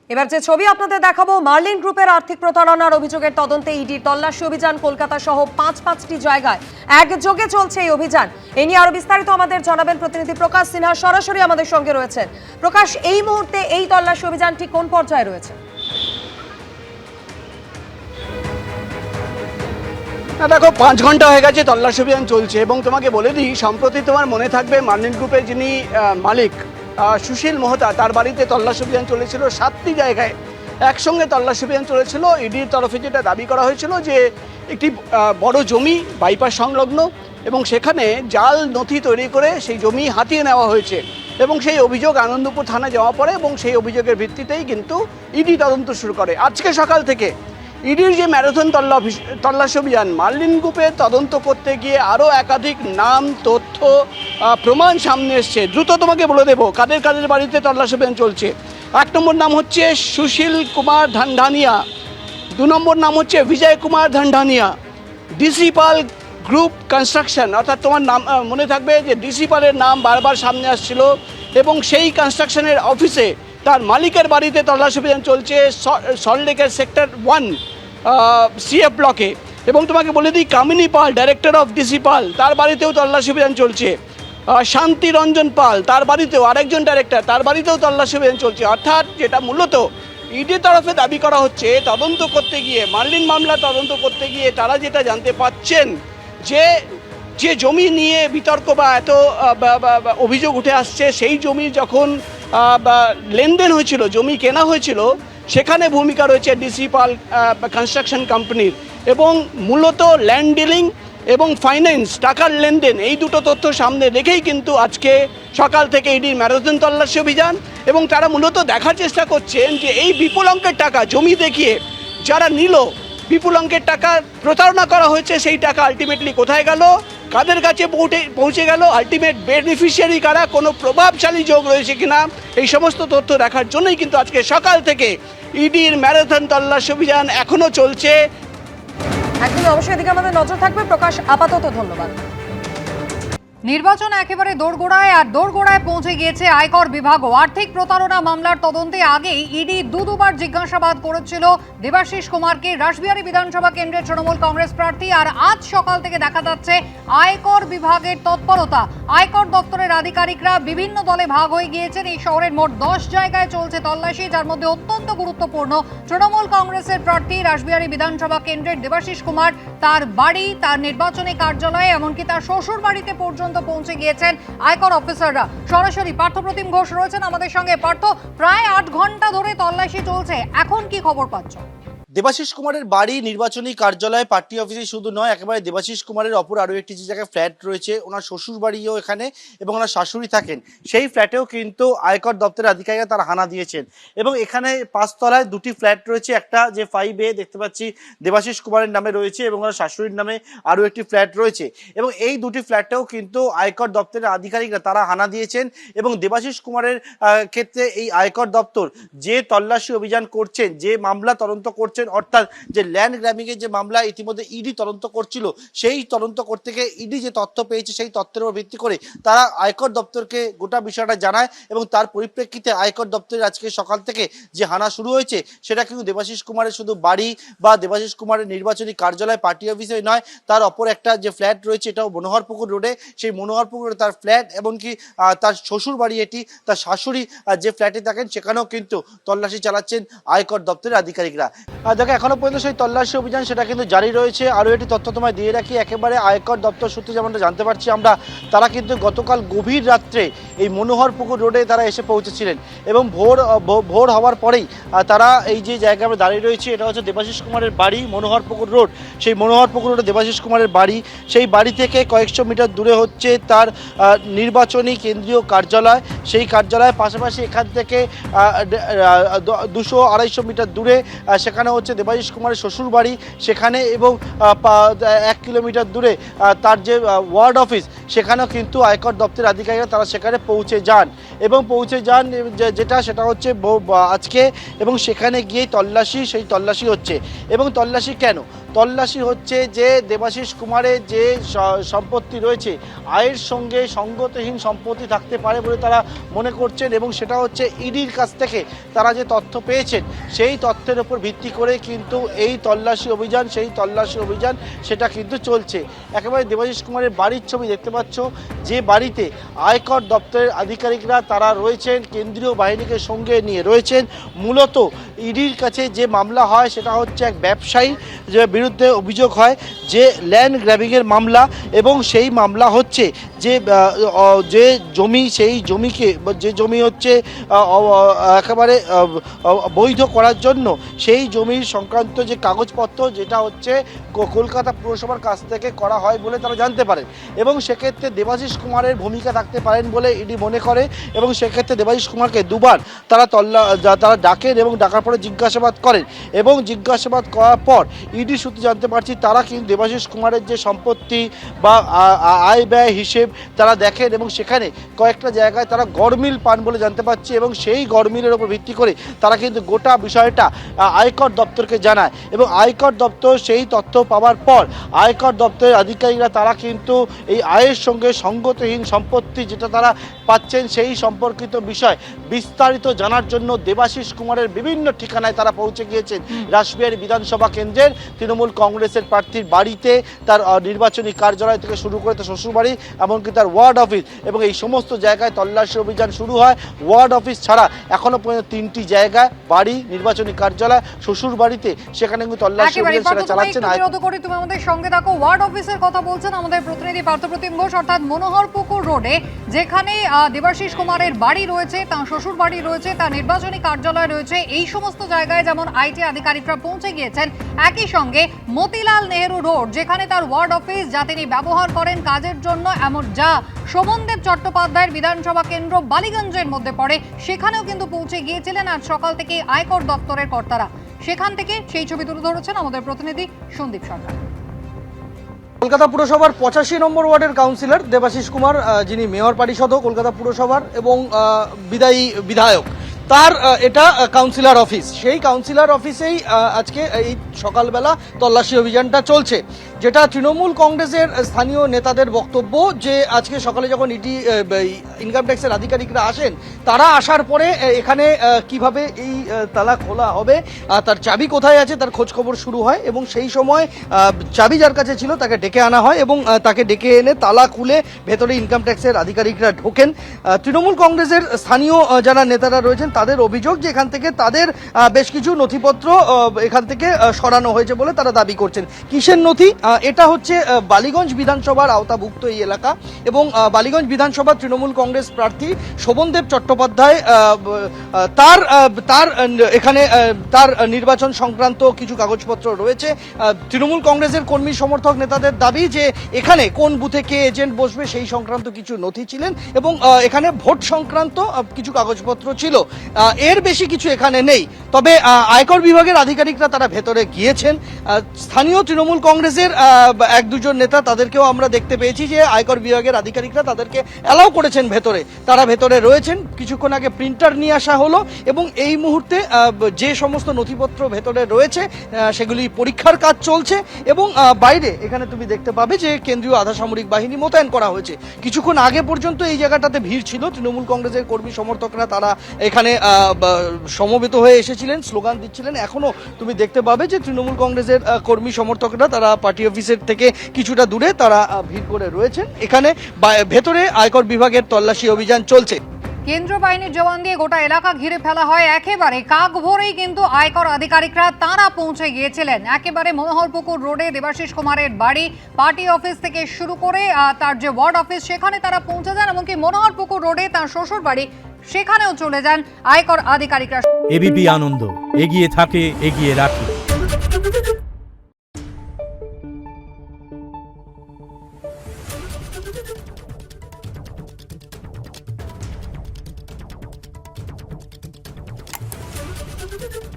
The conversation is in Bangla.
এবার যে ছবি আপনাদের দেখাবো, মার্লিন গ্রুপের আর্থিক প্রতারণার অভিযোগের তদন্তে ইডির তল্লাশি অভিযান কলকাতা সহ পাঁচটি জায়গায় একযোগে চলছে এই অভিযান। এ নিয়ে আরো বিস্তারিত আমাদের জানাবেন প্রতিনিধি প্রকাশ সিনহা, সরাসরি আমাদের সঙ্গে রয়েছেন। প্রকাশ, এই মুহূর্তে এই তল্লাশি অভিযানটি কোন পর্যায়ে রয়েছে? দেখো, 5 ঘন্টা হয়ে গেছে তল্লাশি অভিযান চলছে। এবং তোমাকে বলে দিই, সম্প্রতি তোমার মনে থাকবে মার্লিন গ্রুপের যিনি মালিক সুশীল মোহতা, তার বাড়িতে তল্লাশি অভিযান চলেছিল 7টি জায়গায় একসঙ্গে তল্লাশি অভিযান চলেছিল। ইডির তরফে যেটা দাবি করা হয়েছিল যে একটি বড় জমি বাইপাস সংলগ্ন, এবং সেখানে জাল নথি তৈরি করে সেই জমি হাতিয়ে নেওয়া হয়েছে এবং সেই অভিযোগ আনন্দপুর থানায় জমা পড়ে এবং সেই অভিযোগের ভিত্তিতেই কিন্তু ইডি তদন্ত শুরু করে। আজকে সকাল থেকে ইডির যে ম্যারাথন তল্লাশি অভিযান, মার্লিন গ্রুপের তদন্ত করতে গিয়ে আরও একাধিক নাম, তথ্য, প্রমাণ সামনে এসছে। দ্রুত তোমাকে বলে দেবো কাদের কাদের বাড়িতে তল্লাশি অভিযান চলছে। 1 নম্বর নাম হচ্ছে সুশীল কুমার ধানধানিয়া, 2 নম্বর নাম হচ্ছে বিজয় কুমার ধানধানিয়া, ডিসি পাল গ্রুপ কনস্ট্রাকশন, অর্থাৎ তোমার নাম মনে থাকবে যে ডিসি পালের নাম বারবার সামনে আসছিল এবং সেই কনস্ট্রাকশনের অফিসে তার মালিকের বাড়িতে তল্লাশি অভিযান চলছে সল্টলেকের সেক্টর 1 সিএফ ব্লকে। এবং তোমাকে বলে দিই, কামিনী পাল, ডাইরেক্টর অফ ডিসি পাল, তার বাড়িতেও তল্লাশি অভিযান চলছে। শান্তি রঞ্জন পাল, তার বাড়িতেও, আরেকজন ডাইরেক্টর, তার বাড়িতেও তল্লাশি অভিযান চলছে। অর্থাৎ যেটা মূলত ইডির তরফে দাবি করা হচ্ছে, তদন্ত করতে গিয়ে, মার্লিন মামলা তদন্ত করতে গিয়ে তারা যেটা জানতে পাচ্ছেন যে জমি নিয়ে বিতর্ক বা এত অভিযোগ উঠে আসছে, সেই জমি যখন লেনদেন হয়েছিল, জমি কেনা হয়েছিল, সেখানে ভূমিকা রয়েছে ডিসি পাল কনস্ট্রাকশন কোম্পানির। এবং মূলত ল্যান্ড ডিলিং এবং ফাইন্যান্স, টাকার লেনদেন, এই দুটো তথ্য সামনে রেখেই কিন্তু আজকে সকাল থেকে ইডির ম্যারাথন তল্লাশি অভিযান। এবং তারা মূলত দেখার চেষ্টা করছেন যে এই বিপুল অঙ্কের টাকা জমি দেখিয়ে যারা নিল, বিপুল অঙ্কের টাকা প্রতারণা করা হয়েছে, সেই টাকা আলটিমেটলি কোথায় গেল, কাদের কাছে পৌঁছে গেল, আলটিমেট বেনিফিশিয়ারি কারা, কোনো প্রভাবশালী যোগ রয়েছে কিনা, এই সমস্ত তথ্য দেখার জন্যই কিন্তু আজকে সকাল থেকে ইডির ম্যারাথন তল্লাশি অভিযান এখনো চলছে। একদমই, অবশ্যই এদিকে আমাদের নজর থাকবে। প্রকাশ, আপাতত ধন্যবাদ। নির্বাচন একেবারে দোরগোড়ায় পৌঁছে গিয়েছে আয়কর বিভাগও। আর্থিক প্রতারণা মামলার তদন্তে আগেই ইডি দুবার জিজ্ঞাসাবাদ করেছিল দেবাশিস কুমারকে, রাসবিহারী বিধানসভা কেন্দ্রের তৃণমূল কংগ্রেস প্রার্থী। আর আজ সকাল থেকে দেখা যাচ্ছে আয়কর বিভাগের তৎপরতা। আয়কর দপ্তরের আধিকারিকরা বিভিন্ন দলে ভাগ হয়ে গিয়েছেন। এই শহরের মোট 10 জায়গায় চলছে তল্লাশি, যার মধ্যে অত্যন্ত গুরুত্বপূর্ণ তৃণমূল কংগ্রেসের প্রার্থী রাসবিহারী বিধানসভা কেন্দ্রের দেবাশিস কুমার, তার বাড়ি, তার নির্বাচনী কার্যালয়ে, এমনকি তার শ্বশুর বাড়িতে পর্যন্ত পৌঁছে গিয়েছেন আয়কর অফিসাররা। সরাসরি পার্থপ্রতিম ঘোষ রয়েছেন আমাদের সঙ্গে। পার্থ, প্রায় 8 ঘন্টা ধরে তল্লাশি চলছে, এখন কি খবর পাচ্ছ? দেবাশিস কুমারের বাড়ি, নির্বাচনী কার্যালয়, পার্টি অফিসে শুধু নয়, একেবারে দেবাশিস কুমারের অপর আরও একটি যে জায়গায় ফ্ল্যাট রয়েছে, ওনার শ্বশুর বাড়িও এখানে এবং ওনার শাশুড়ি থাকেন, সেই ফ্ল্যাটেও কিন্তু আয়কর দপ্তরের আধিকারিকরা তারা হানা দিয়েছেন। এবং এখানে 5 তলায় 2টি ফ্ল্যাট রয়েছে। একটা যে 5A দেখতে পাচ্ছি দেবাশিস কুমারের নামে রয়েছে এবং ওনার শাশুড়ির নামে আরও একটি ফ্ল্যাট রয়েছে। এবং এই 2টি ফ্ল্যাটেও কিন্তু আয়কর দপ্তরের আধিকারিকরা তারা হানা দিয়েছেন। এবং দেবাশিস কুমারের ক্ষেত্রে এই আয়কর দপ্তর যে তল্লাশি অভিযান করছেন, যে মামলা তদন্ত করছেন, অর্থাৎ যে ল্যান্ড গ্র্যাবিংয়ের যে মামলা ইতিমধ্যে ইডি তদন্ত করছিল, সেই তদন্ত করতে গিয়ে ইডি যে তথ্য পেয়েছে, সেই তথ্যের উপর ভিত্তি করে তারা আয়কর দপ্তরকে গোটা বিষয়টা জানায়। এবং তার পরিপ্রেক্ষিতে আয়কর দপ্তরের আজকে সকাল থেকে যে হানা শুরু হয়েছে, সেটা কিন্তু দেবাশিস কুমারের শুধু বাড়ি বা দেবাশিস কুমারের নির্বাচনী কার্যালয়, পার্টি অফিসে নয়, তার অপর একটা যে ফ্ল্যাট রয়েছে, এটাও মনোহরপুকুর রোডে। সেই মনোহরপুকুর রোডে তার ফ্ল্যাট, এমনকি তার শ্বশুর বাড়ি এটি, তার শাশুড়ি যে ফ্ল্যাটে থাকেন, সেখানেও কিন্তু তল্লাশি চালাচ্ছেন আয়কর দপ্তরের আধিকারিকরা। দেখো, এখনো পর্যন্ত সেই তল্লাশি অভিযান সেটা কিন্তু জারি রয়েছে। আরও একটি তথ্য তোমায় দিয়ে রাখি, একেবারে আয়কর দপ্তর সূত্রে যেমনটা জানতে পারছি আমরা, তারা কিন্তু গতকাল গভীর রাত্রে এই মনোহরপুকুর রোডে তারা এসে পৌঁছেছিলেন এবং ভোর হওয়ার পরেই তারা এই যে জায়গায় আমরা দাঁড়িয়ে রয়েছি, এটা হচ্ছে দেবাশিস কুমারের বাড়ি, মনোহরপুকুর রোড। সেই মনোহরপুকুর রোডে দেবাশিস কুমারের বাড়ি, সেই বাড়ি থেকে কয়েকশো মিটার দূরে হচ্ছে তার নির্বাচনী কেন্দ্রীয় কার্যালয়। সেই কার্যালয়ের পাশাপাশি এখান থেকে 200-250 মিটার দূরে সেখানে হচ্ছে দেবাশিস কুমারের শ্বশুর বাড়ি, সেখানে এবং 1 কিলোমিটার দূরে তার যে ওয়ার্ড অফিস, সেখানেও কিন্তু আয়কর দপ্তরের আধিকারিকরা তারা সেখানে পৌঁছে যান যেটা সেটা হচ্ছে আজকে। এবং সেখানে গিয়ে সেই তল্লাশি হচ্ছে। এবং তল্লাশি কেন? তল্লাশি হচ্ছে যে দেবাশিস কুমারের যে সম্পত্তি রয়েছে আয়ের সঙ্গে সঙ্গতিহীন সম্পত্তি থাকতে পারে বলে তারা মনে করছেন, এবং সেটা হচ্ছে ইডির কাছ থেকে তারা যে তথ্য পেয়েছেন সেই তথ্যের উপর ভিত্তি করে কিন্তু এই তল্লাশি অভিযান সেটা কিন্তু চলছে। একেবারে দেবাশিস কুমারের বাড়ির ছবি দেখতে পাচ্ছ, যে বাড়িতে আয়কর দপ্তরের আধিকারিকরা তারা রয়েছেন, কেন্দ্রীয় বাহিনীকে সঙ্গে নিয়ে রয়েছেন। মূলত ইডির কাছে যে মামলা হয় সেটা হচ্ছে এক ব্যবসায়ী যে বিরুদ্ধে অভিযোগ হয় যে ল্যান্ড গ্র্যাবিংয়ের মামলা, এবং সেই মামলা হচ্ছে যে জমি, সেই জমিকে যে জমি হচ্ছে একেবারে বৈধ করার জন্য সেই জমির সংক্রান্ত যে কাগজপত্র যেটা হচ্ছে কলকাতা পুরসভার কাছ থেকে করা হয় বলে তারা জানতে পারেন, এবং সেক্ষেত্রে দেবাশিস কুমারের ভূমিকা থাকতে পারেন বলে ইডি মনে করে, এবং সেক্ষেত্রে দেবাশিস কুমারকে দুবার তারা ডাকেন এবং ডাকার পরে জিজ্ঞাসাবাদ করেন, এবং জিজ্ঞাসাবাদ করার পর ইডি সূত্রে জানতে পারছি তারা কিন্তু দেবাশিস কুমারের যে সম্পত্তি বা আয় ব্যয় হিসেব তারা দেখেন, এবং সেখানে কয়েকটা জায়গায় তারা গড়মিল পান বলে জানতে পারছি, এবং সেই গড়মিলের উপর ভিত্তি করে তারা কিন্তু গোটা বিষয়টা আয়কর দপ্তরকে জানায়, এবং আয়কর দপ্তর সেই তথ্য পাওয়ার পর আয়কর দপ্তরের আধিকারিকরা তারা কিন্তু এই আয়ের সঙ্গে সঙ্গতিহীন সম্পত্তি যেটা তারা পাচ্ছেন সেই সম্পর্কিত বিষয় বিস্তারিত জানার জন্য দেবাশিস কুমারের বিভিন্ন ঠিকানায় তারা পৌঁছে গিয়েছেন। রাসবিহারী বিধানসভা কেন্দ্রের তৃণমূল কংগ্রেসের প্রার্থীর বাড়িতে, তার নির্বাচনী কার্যালয় থেকে শুরু করে তার শ্বশুরবাড়ি, এমনকি তার ওয়ার্ড অফিস, এবং এই সমস্ত জায়গায় তল্লাশি অভিযান শুরু হয়। ওয়ার্ড অফিস ছাড়া এখনো পর্যন্ত 3টি জায়গায় বাড়ি, নির্বাচনী কার্যালয়, শ্বশুর বাড়িতে, সেখানে কিন্তু তল্লাশি অভিযান সেটা চালাচ্ছেন। তুমি আমাদের সঙ্গে থাকো। ওয়ার্ড অফিসের কথা বলছেন আমাদের প্রতিনিধি পার্থপ্রতিম ঘোষ, অর্থাৎ মনোহরপুকুর রোডে যেখানে দেবাশিস কুমারের বাড়ি রয়েছে, তার শ্বশুর বাড়ি রয়েছে, তার নির্বাচনী কার্যালয় রয়েছে, এই সমস্ত জায়গায় যেমন আইটি আধিকারিকরা পৌঁছে গিয়েছেন, একই সঙ্গে মতিলাল নেহেরু রোড যেখানে তার ওয়ার্ড অফিস যা তিনি ব্যবহার করেন কাজের জন্য, এমন যা শোভনদেব চট্টোপাধ্যায়ের বিধানসভা কেন্দ্র বালিগঞ্জের মধ্যে পড়ে, সেখানেও কিন্তু পৌঁছে গিয়েছিলেন আজ সকাল থেকে আয়কর দপ্তরের কর্তারা। সেখান থেকে সেই ছবি তুলে ধরেছেন আমাদের প্রতিনিধি সন্দীপ সরকার। কলকাতা পুরসভার 85 নম্বর ওয়ার্ডের কাউন্সিলর দেবাশিস কুমার, যিনি মেয়র পরিষদও কলকাতা পুরসভার এবং বিদায়ী বিধায়ক, তার এটা কাউন্সিলর অফিস। সেই কাউন্সিলর অফিসেই আজকে এই সকালবেলা তল্লাশি অভিযানটা চলছে, যেটা তৃণমূল কংগ্রেসের স্থানীয় নেতাদের বক্তব্য যে আজকে সকালে যখন ইনকাম ট্যাক্সের আধিকারিকরা আসেন, তারা আসার পরে এখানে কিভাবে এই তালা খোলা হবে, তার চাবি কোথায় আছে তার খোঁজ খবর শুরু হয়, এবং সেই সময় চাবি যার কাছে ছিল তাকে ডেকে আনা হয়, এবং তাকে ডেকে এনে তালা খুলে ভেতরে ইনকাম ট্যাক্সের আধিকারিকরা ঢোকেন। তৃণমূল কংগ্রেসের স্থানীয় যারা নেতারা রয়েছেন তাদের অভিযোগ যে এখান থেকে তাদের বেশ কিছু নথিপত্র এখান থেকে সরানো হয়েছে বলে তারা দাবি করছেন। কিসের নথি? এটা হচ্ছে বালিগঞ্জ বিধানসভার আওতাভুক্ত এই এলাকা, এবং বালিগঞ্জ বিধানসভার তৃণমূল কংগ্রেস প্রার্থী শোভনদেব চট্টোপাধ্যায় তার এখানে তার নির্বাচন সংক্রান্ত কিছু কাগজপত্র রয়েছে। তৃণমূল কংগ্রেসের কর্মী সমর্থক নেতাদের দাবি যে এখানে কোন বুথে কে এজেন্ট বসবে সেই সংক্রান্ত কিছু নথি ছিলেন, এবং এখানে ভোট সংক্রান্ত কিছু কাগজপত্র ছিল। এর বেশি কিছু এখানে নেই। তবে আয়কর বিভাগের আধিকারিকরা তারা ভেতরে গিয়েছেন। স্থানীয় তৃণমূল কংগ্রেসের এক দুজন নেতা তাদেরকেও আমরা দেখতে পেয়েছি যে আয়কর বিভাগের আধিকারিকরা তাদেরকে অ্যালাউ করেছেন ভেতরে, তারা ভেতরে রয়েছেন। কিছুক্ষণ আগে প্রিন্টার নিয়ে আসা হলো, এবং এই মুহূর্তে যে সমস্ত নথিপত্র ভেতরে রয়েছে সেগুলি পরীক্ষার কাজ চলছে, এবং বাইরে এখানে তুমি দেখতে পাবে যে কেন্দ্রীয় আধা সামরিক বাহিনী মোতায়েন করা হয়েছে। কিছুক্ষণ আগে পর্যন্ত এই জায়গাটাতে ভিড় ছিল, তৃণমূল কংগ্রেসের কর্মী সমর্থকরা তারা এখানে সমবেত হয়ে এসেছিলেন, স্লোগান দিচ্ছিলেন। এখনো তুমি দেখতে পাবে যে তৃণমূল কংগ্রেসের কর্মী সমর্থকরা তারা পার্টি অফিসের থেকে কিছুটা দূরে তারা ভিড় করে রয়েছেন। এখানে ভেতরে আয়কর বিভাগের তল্লাশি অভিযান চলছে। কেন্দ্রীয় বাহিনীর জওয়ান দিয়ে গোটা এলাকা ঘিরে ফেলা হয়। একেবারে কাক ভোরেই কিন্তু আয়কর আধিকারিকরা তারা পৌঁছে গিয়েছিলেন একেবারে মনোহরপুকুর রোডে দেবাশিস কুমারের বাড়ি, পার্টি অফিস থেকে শুরু করে তার যে ওয়ার্ড অফিস সেখানে তারা পৌঁছে যান, এমনকি মনোহরপুকুর রোডে তার শ্বশুর বাড়ি সেখানেও চলে যান আয়কর আধিকারিকরা। এবিপি আনন্দ, এগিয়ে থাকে, এগিয়ে রাখে। Thank you.